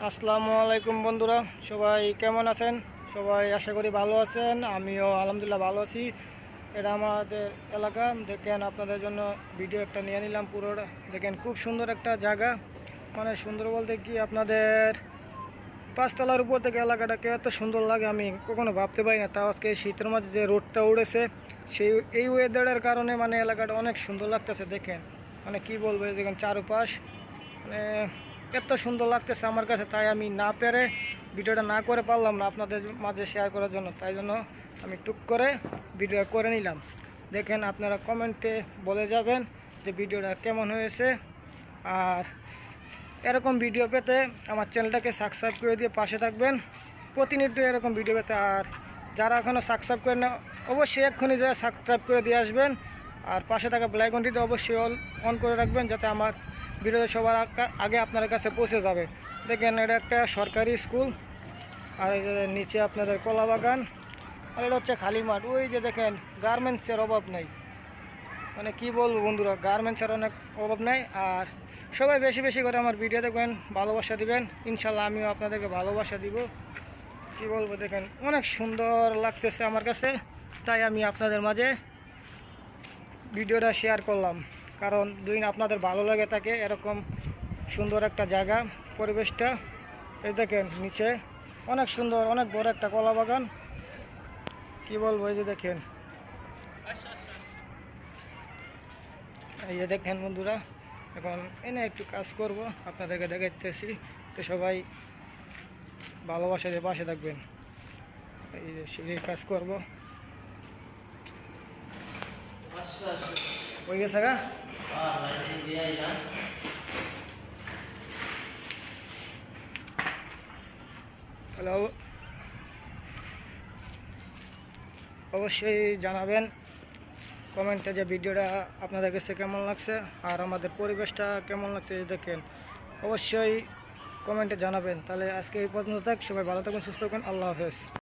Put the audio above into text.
আসসালামু আলাইকুম বন্ধুরা, সবাই কেমন আছেন? সবাই আশা করি ভালো আছেন। আমিও আলহামদুলিল্লাহ ভালো আছি। এটা আমাদের এলাকা, দেখেন আপনাদের জন্য ভিডিও একটা নিয়ে নিলাম। পুরোটা দেখেন, খুব সুন্দর একটা জায়গা। মানে সুন্দর বলতে কি, আপনাদের পাঁচতলার উপর থেকে এলাকাটাকে এত সুন্দর লাগে আমি কখনো ভাবতে পারি না। তাও আজকে শীতের মাঝে যে রোদটা উড়েছে, সেই এই ওয়েদারের কারণে মানে এলাকাটা অনেক সুন্দর লাগতেছে। দেখেন মানে কি বলবো, দেখেন চারপাশ মানে এত সুন্দর লাগতেছে আমার কাছে। তাই আমি না পেরে ভিডিওটা না করে পারলাম না আপনাদের মাঝে শেয়ার করার জন্য, তাই জন্য আমি টুক করে ভিডিও করে নিলাম। দেখেন আপনারা কমেন্টে বলে যাবেন যে ভিডিওটা কেমন হয়েছে। আর এরকম ভিডিও পেতে আমার চ্যানেলটাকে সাবস্ক্রাইব করে দিয়ে পাশে থাকবেন, প্রতিনিয়ত এরকম ভিডিও পেতে। আর যারা এখনও সাবস্ক্রাইব করেন না, অবশ্যই এক্ষুনি যারা সাবস্ক্রাইব করে দিয়ে আসবেন। আর পাশে থাকা বেল আইকনটিতে অবশ্যই অন করে রাখবেন, যাতে আমার ভিডিও সবার আগে আপনার কাছে পৌঁছে যাবে। দেখেন এটা একটা সরকারি স্কুল, আর এই যে নিচে আপনাদের কলা বাগান, আর এটা হচ্ছে খালি মাঠ। ওই যে দেখেন, গার্মেন্টসের অভাব নেই। মানে কি বলবো বন্ধুরা, গার্মেন্টসের অনেক অভাব নেই। আর সবাই বেশি বেশি করে আমার ভিডিও দেখবেন, ভালোবাসা দিবেন। ইনশাল্লাহ আমিও আপনাদেরকে ভালোবাসা দিব। কি বলবো, দেখেন অনেক সুন্দর লাগতেছে আমার কাছে, তাই আমি আপনাদের মাঝে ভিডিওটা শেয়ার করলাম। কারণ যদি আপনাদের ভালো লাগে থাকে এরকম সুন্দর একটা জায়গা, পরিবেশটা। এই দেখেন নিচে অনেক সুন্দর, অনেক বড় একটা কলা বাগান। কি বলবো, এই যে দেখেন, এই যে দেখেন বন্ধুরা, এখন এনে একটু কাজ করব, আপনাদেরকে দেখাইতেছি। তো সবাই ভালোবাসা দিয়ে পাশে থাকবেন। এই যে সিঁড়ির কাজ করব, হয়ে গেছে গা। হ্যালো, অবশ্যই জানাবেন কমেন্টে যে ভিডিওটা আপনাদের কাছে কেমন লাগছে আর আমাদের পরিবেশটা কেমন লাগছে। দেখেন অবশ্যই কমেন্টে জানাবেন। তাহলে আজকে এই পর্যন্ত থাক, সবাই ভালো থাকুন, সুস্থ থাকুন, আল্লাহ হাফেজ।